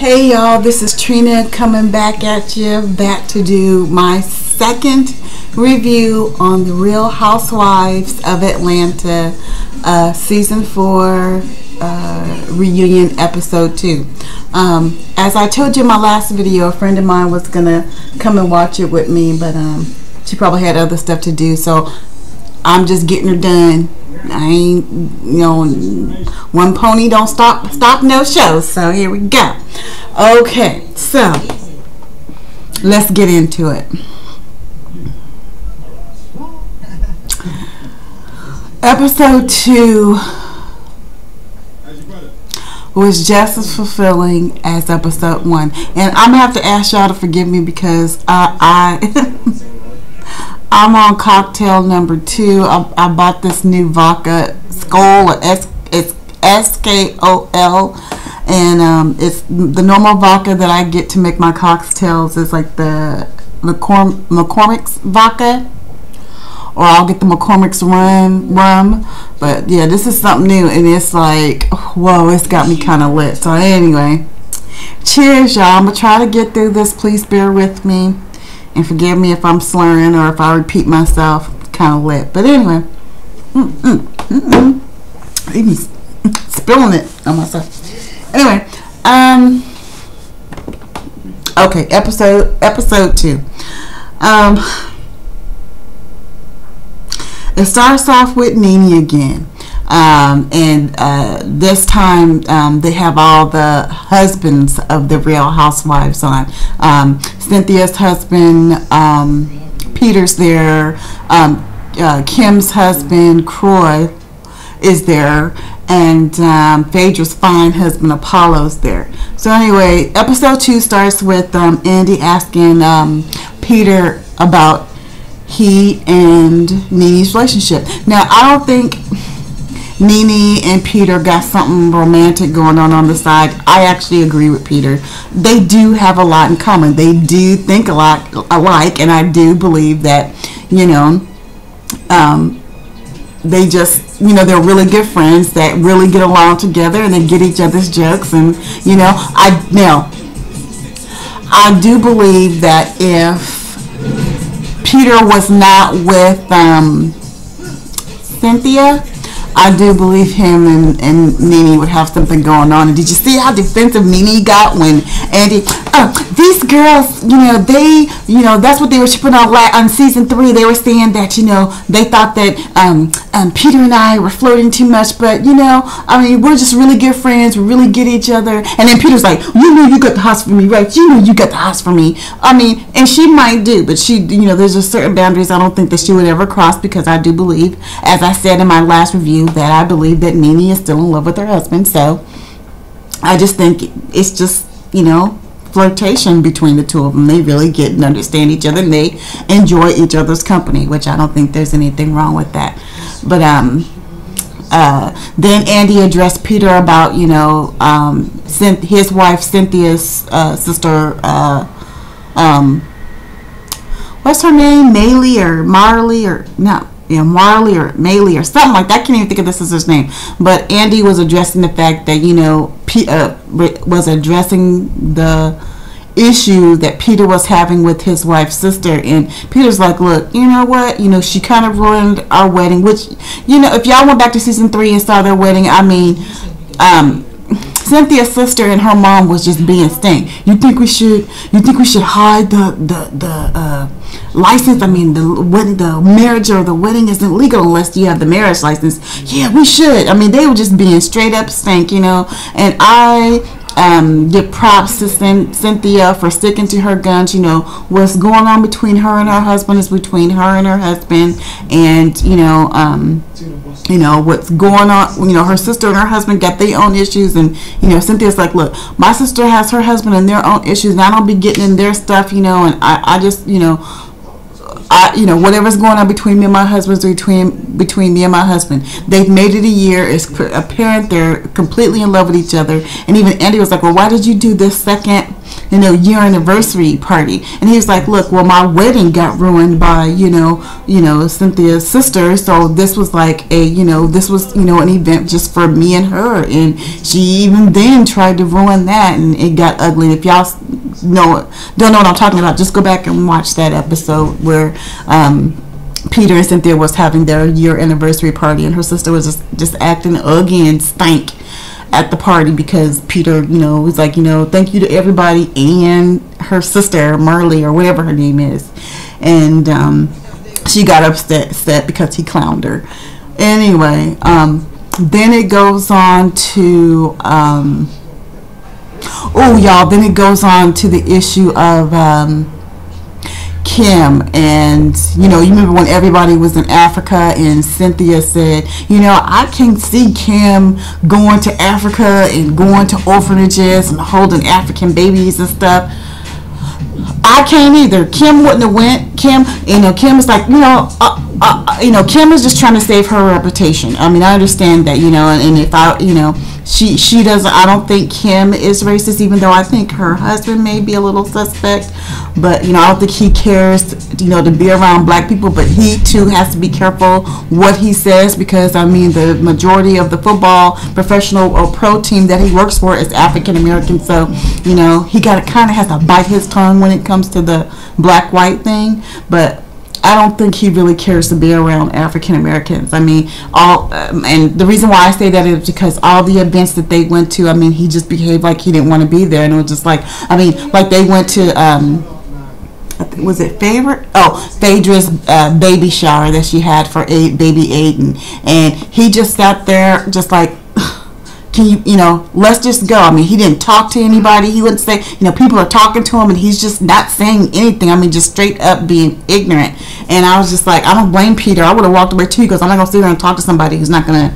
Hey y'all, this is Trina coming back at you, back to do my second review on the Real Housewives of Atlanta season 4 reunion episode 2. As I told you in my last video, a friend of mine was gonna come and watch it with me, but she probably had other stuff to do, so I'm just getting her done. I ain't, one pony don't stop no show. So here we go. Okay, so let's get into it. Episode 2 was just as fulfilling as episode 1, and I'm gonna have to ask y'all to forgive me because I'm on cocktail number 2. I bought this new vodka, Skol, it's S-K-O-L, and it's the normal vodka that I get to make my cocktails is like the McCormick's vodka, or I'll get the McCormick's rum, but yeah, this is something new, and it's like, whoa, it's got me kind of lit. So anyway, cheers y'all. I'm gonna try to get through this. Please bear with me. And forgive me if I'm slurring or if I repeat myself. It's kind of lit. But anyway. Even spilling it on myself. Anyway. Okay. Episode 2. It starts off with Nene again. This time they have all the husbands of the Real Housewives on. Cynthia's husband, Peter's there, Kim's husband, Croy, is there, and Phaedra's fine husband, Apollo's there. So anyway, episode 2 starts with Andy asking Peter about he and Nene's relationship. Now, I don't think Nene and Peter got something romantic going on the side. I actually agree with Peter. They do have a lot in common. They do think a lot alike, and I do believe that, they just, they're really good friends that really get along together and they get each other's jokes. And, I do believe that if Peter was not with Cynthia, I do believe him and Nene would have something going on. And did you see how defensive Nene got when Andy, these girls, they, that's what they were putting on season 3. They were saying that, they thought that Peter and I were flirting too much, but, we're just really good friends. We really get each other. And then Peter's like, you got the house for me, right? You got the house for me. And she might do, but she, there's just certain boundaries I don't think that she would ever cross, because I do believe, as I said in my last review, that I believe that Nene is still in love with her husband. So I just think it's just, flirtation between the two of them. They really get and understand each other, and they enjoy each other's company, which I don't think there's anything wrong with that. But then Andy addressed Peter about, his wife Cynthia's sister, what's her name? Marley or Maylee or something like that. I can't even think of the sister's name. But Andy was addressing the fact that, was addressing the issue that Peter was having with his wife's sister. And Peter's like, look, you know what? She kind of ruined our wedding, which, if y'all went back to season 3 and saw their wedding, Cynthia's sister and her mom was just being stink. You think we should hide the license? The marriage or the wedding isn't legal unless you have the marriage license. Yeah, we should. They were just being straight up stink, And I give props to Cynthia for sticking to her guns. What's going on between her and her husband is between her and her husband, and what's going on, her sister and her husband got their own issues, and Cynthia's like, look, my sister has her husband and their own issues, and I don't be getting in their stuff, and I just, whatever's going on between me and my husband is between me and my husband. They've made it a year. It's apparent they're completely in love with each other. And even Andy was like, well, why did you do this second year anniversary party. And he was like, look, well, my wedding got ruined by, Cynthia's sister. So this was like this was, an event just for me and her. And she even then tried to ruin that, and it got ugly. If y'all don't know what I'm talking about, just go back and watch that episode where Peter and Cynthia was having their year anniversary party, and her sister was just acting ugly and stank at the party because Peter, was like, thank you to everybody and her sister, Marley, or whatever her name is. And she got upset because he clowned her. Anyway, then it goes on to, then it goes on to the issue of Kim. And you remember when everybody was in Africa and Cynthia said, I can see Kim going to Africa and going to orphanages and holding African babies and stuff. I can't either. Kim wouldn't have went. Kim is like, Kim is just trying to save her reputation. I mean, I understand that, and if she doesn't, I don't think Kim is racist, even though I think her husband may be a little suspect, but, I don't think he cares, to be around black people, but he too has to be careful what he says, because, the majority of the football professional or pro team that he works for is African American, so, he kind of has to bite his tongue when it comes to the black-white thing, but I don't think he really cares to be around African Americans. And the reason why I say that is because all the events that they went to, he just behaved like he didn't want to be there, and it was just like, like they went to, was it Phaedra's baby shower that she had for baby Aiden, and he just sat there just like, can you, let's just go. He didn't talk to anybody. He wouldn't say, people are talking to him and he's just not saying anything. just straight up being ignorant. And I was just like, I don't blame Peter. I would have walked away too, because I'm not going to sit there and talk to somebody who's not going to,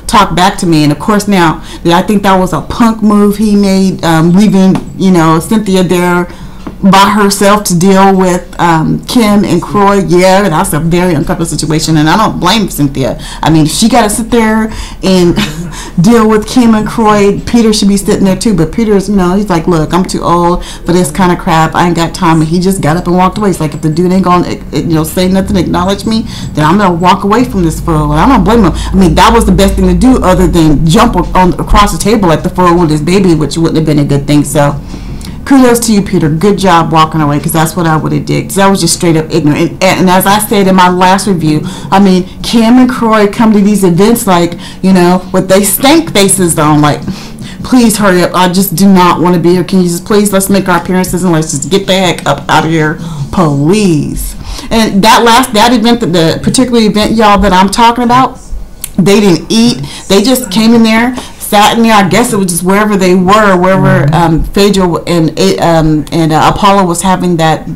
talk back to me. And of course now, I think that was a punk move he made, leaving, Cynthia there by herself to deal with Kim and Croy. Yeah, that's a very uncomfortable situation, and I don't blame Cynthia. If she got to sit there and deal with Kim and Croy, Peter should be sitting there too. But Peter's, he's like, look, I'm too old for this kind of crap. I ain't got time. And he just got up and walked away. He's like, if the dude ain't going to, say nothing, acknowledge me, then I'm going to walk away from this fool. And I don't blame him. That was the best thing to do, other than jump across the table like the fool with his baby, which wouldn't have been a good thing. So kudos to you, Peter. Good job walking away, because that's what I would have did, because I was just straight up ignorant. And as I said in my last review, Kim and Croy come to these events like, with they stank faces on, like, please hurry up. I just do not want to be here. Can you just please, let's make our appearances and let's just get the heck up out of here, please. And that event, the particular event, y'all, that I'm talking about, they didn't eat. They just came in there, sat in there. I guess it was just wherever they were, wherever Phaedra and Apollo was having that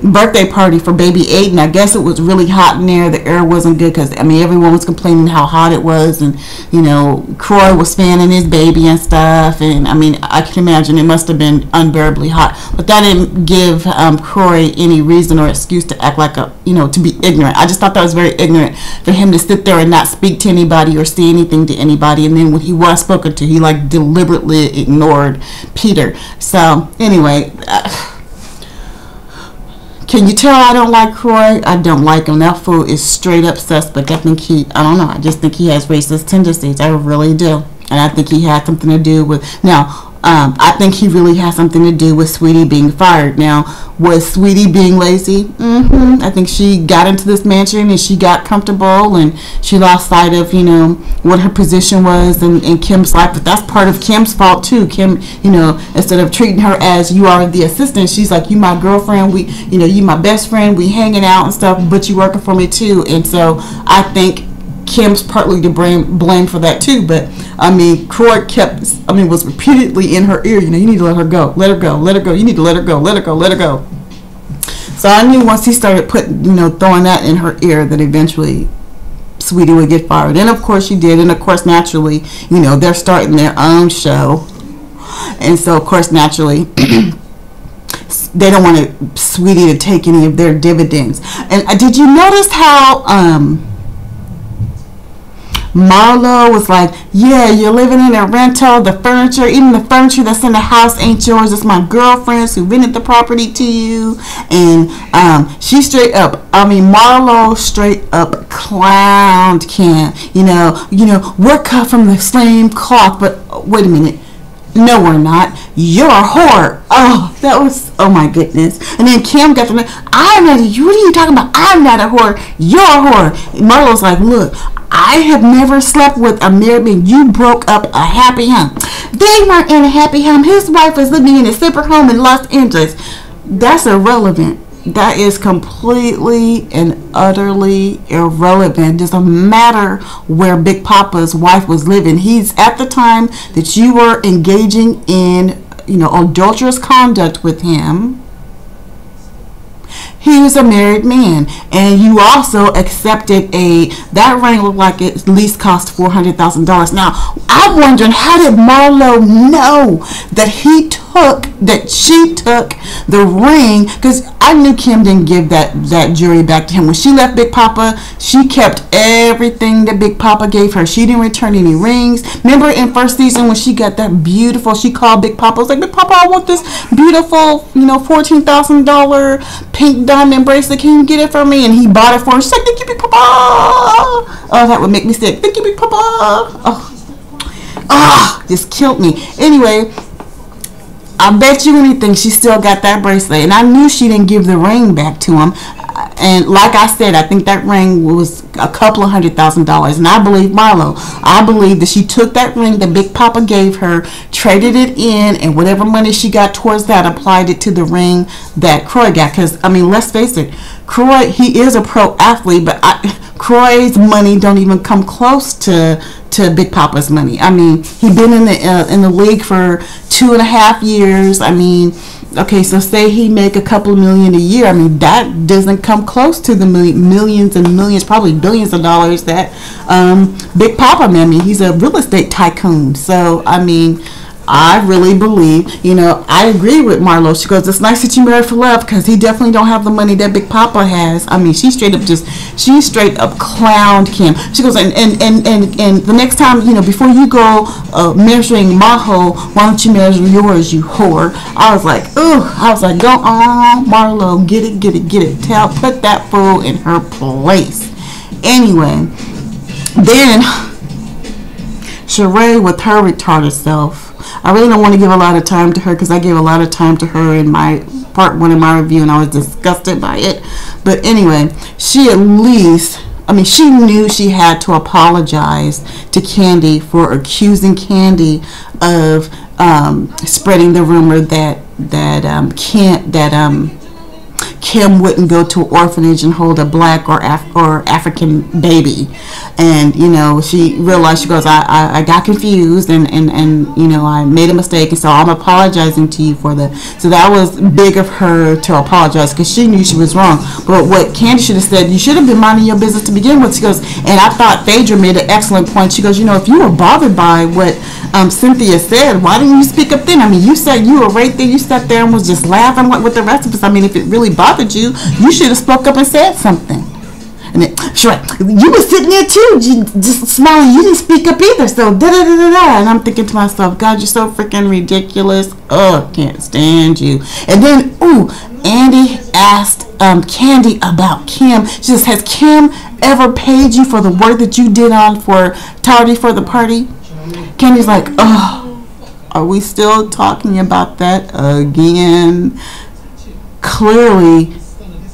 birthday party for baby Aiden. I guess it was really hot in there. The air wasn't good because everyone was complaining how hot it was, and Croy was fanning his baby and stuff, and I can imagine it must have been unbearably hot. But that didn't give Croy any reason or excuse to act like to be ignorant. I just thought that was very ignorant for him to sit there and not speak to anybody or say anything to anybody, and then when he was spoken to, he like deliberately ignored Peter. So anyway, can you tell I don't like Croy? I don't like him. That fool is straight up suspect. I don't know. I just think he has racist tendencies. I really do. And I think he had something to do with, I think he really has something to do with Sweetie being fired. Now, was Sweetie being lazy? I think she got into this mansion and she got comfortable and she lost sight of, what her position was in Kim's life. But that's part of Kim's fault too. Kim, instead of treating her as you are the assistant, she's like, you my girlfriend, you my best friend, we hanging out and stuff, but you working for me too. And so I think Kim's partly to blame for that too, but Croy was repeatedly in her ear, you need to let her go, let her go, let her go, you need to let her go, let her go, let her go. So I knew once he started throwing that in her ear that eventually Sweetie would get fired. And of course she did, and of course naturally, they're starting their own show, and so of course naturally they don't want Sweetie to take any of their dividends. And did you notice how Marlo was like, yeah, you're living in a rental. The furniture, even the furniture that's in the house ain't yours. It's my girlfriend's who rented the property to you. And she straight up, Marlo straight up clowned Kim. You know, we're cut from the same cloth, but wait a minute. No, we're not. You're a whore. Oh, that was, oh my goodness. And then Kim got to me, I'm not, what are you talking about? I'm not a whore. You're a whore. Marlo's like, look, I have never slept with a married man. You broke up a happy home. They weren't in a happy home. His wife was living in a separate home in Los Angeles. That's irrelevant. That is completely and utterly irrelevant. It doesn't matter where Big Papa's wife was living. He's at the time that you were engaging in, adulterous conduct with him. He was a married man, and you also accepted that ring looked like it at least cost $400,000. Now, I'm wondering, how did Marlo know that she took the ring? Because I knew Kim didn't give that jewelry back to him. When she left Big Papa, she kept everything that Big Papa gave her. She didn't return any rings. Remember in first season when she got that beautiful, she called Big Papa. I was like, Big Papa, I want this beautiful, $14,000 pink diamond bracelet. Can you get it for me? And he bought it for her. She's like, thank you, Big Papa. Oh, that would make me sick. Thank you, Big Papa. Oh, just killed me. Anyway, I bet you anything she still got that bracelet. And I knew she didn't give the ring back to him. And like I said, I think that ring was a couple of $100,000. And I believe Marlo. I believe that she took that ring that Big Papa gave her, traded it in, and whatever money she got towards that, applied it to the ring that Croy got. Because, let's face it, Croy, he is a pro athlete, but Croy's money don't even come close to Big Papa's money. He's been in the league for 2.5 years. Okay, so say he make a couple of million a year. That doesn't come close to the millions and millions, probably billions of dollars that Big Papa made. He's a real estate tycoon. So, I really believe, I agree with Marlo. She goes, it's nice that you married for love, because he definitely don't have the money that Big Papa has. She straight up clowned Kim. She goes, and the next time, before you go measuring my hole, why don't you measure yours, you whore? I was like, go on, Marlo, get it. Put that fool in her place. Anyway, then Sheree with her retarded self. I really don't want to give a lot of time to her, because I gave a lot of time to her in my part 1 of my review, and I was disgusted by it. But anyway, she at least, she knew she had to apologize to Candy for accusing Candy of spreading the rumor that Kim wouldn't go to an orphanage and hold a black or African baby. And she realized, she goes, I got confused and I made a mistake, and so I'm apologizing to you for that. So that was big of her to apologize, because she knew she was wrong. But what Candy should have said, you should have been minding your business to begin with. She goes, and I thought Phaedra made an excellent point. She goes, if you were bothered by what Cynthia said, why didn't you speak up then? You said you were right there. You sat there and was just laughing with the rest of us. If it really bothered you, you should have spoke up and said something. And then, sure, you were sitting there too, just smiling. You didn't speak up either. So da-da-da-da-da. And I'm thinking to myself, God, you're so freaking ridiculous. Oh, can't stand you. And then, Andy asked Candy about Kim. She says, has Kim ever paid you for the work that you did for Tardy for the Party? Candy's like, are we still talking about that again? Clearly,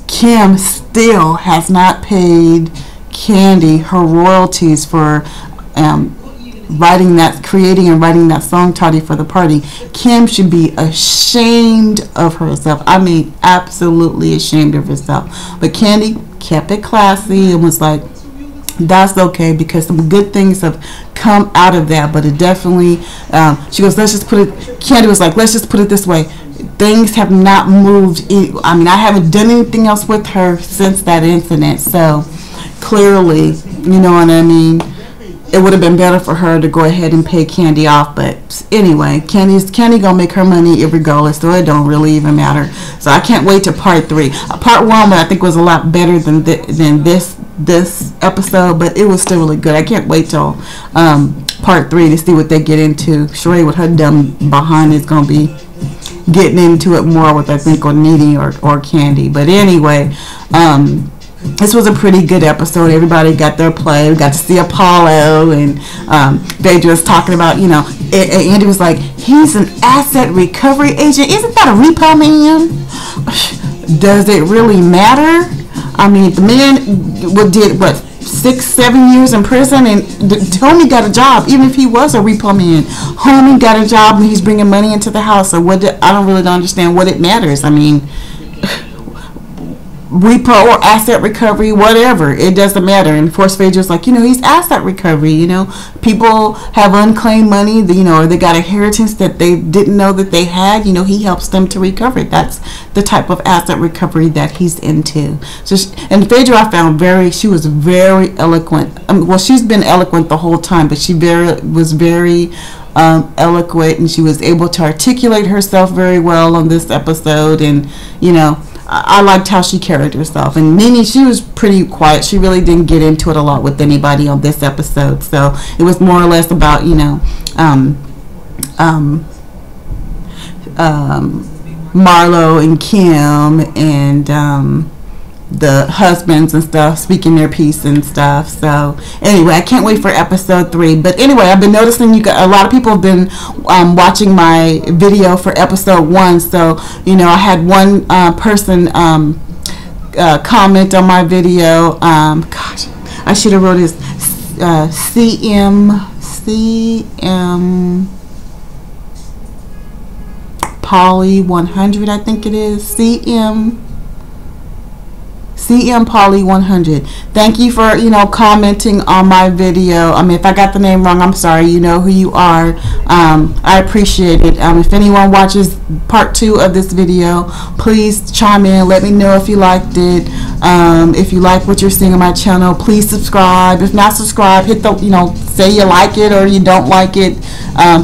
Kim still has not paid Candy her royalties for creating and writing that song Tardy for the Party. Kim should be ashamed of herself. Absolutely ashamed of herself. But Candy kept it classy and was like, that's okay, because some good things have come out of that. But it definitely, she goes, Candy was like, let's just put it this way. Things have not moved. I haven't done anything else with her since that incident. So clearly, you know what I mean, it would have been better for her to go ahead and pay Candy off. But anyway, Candy gonna make her money regardless, so it don't really even matter. So I can't wait to part 3. Part 1, I think, was a lot better than this this episode, but it was still really good. I can't wait till part 3 to see what they get into. Sheree with her dumb behind is gonna be getting into it more with, I think, on Needy or Candy. But anyway, this was a pretty good episode. Everybody got their play. We got to see Apollo, and Phaedra was talking about, you know, Andy was like, he's an asset recovery agent. Isn't that a repo man? Does it really matter? I mean, the man did, what, 6-7 years in prison, and Homie got a job. Even if he was a repo man, Homie got a job and he's bringing money into the house. So I don't really understand what it matters. I mean, repo or asset recovery, whatever, it doesn't matter. And of course, Phaedra's like, you know, he's asset recovery. You know, people have unclaimed money, you know, or they got inheritance that they didn't know that they had. You know, he helps them to recover. That's the type of asset recovery that he's into. So, and Phaedra, I found she was very eloquent. Well, she's been eloquent the whole time, but she was very eloquent, and she was able to articulate herself very well on this episode. And, you know, I liked how she carried herself. And Nene, she was pretty quiet. She really didn't get into it a lot with anybody on this episode. So it was more or less about, you know, Marlo and Kim and the husbands and stuff speaking their piece and stuff. So anyway, I can't wait for episode 3. But anyway, I've been noticing a lot of people have been watching my video for episode 1. So, you know, I had one person comment on my video. Gosh, I should have wrote his CM Polly 100, I think it is. CM Polly 100. Thank you for, you know, commenting on my video. I mean, if I got the name wrong, I'm sorry. You know who you are. I appreciate it. If anyone watches part 2 of this video, please chime in. Let me know if you liked it. If you like what you're seeing on my channel, please subscribe. If not subscribe, hit the, you know, say you like it or you don't like it.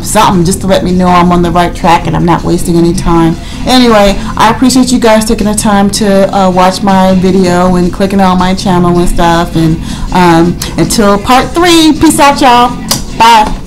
Something just to let me know I'm on the right track and I'm not wasting any time. Anyway, I appreciate you guys taking the time to watch my video and clicking on my channel and stuff. And until part 3, peace out, y'all. Bye.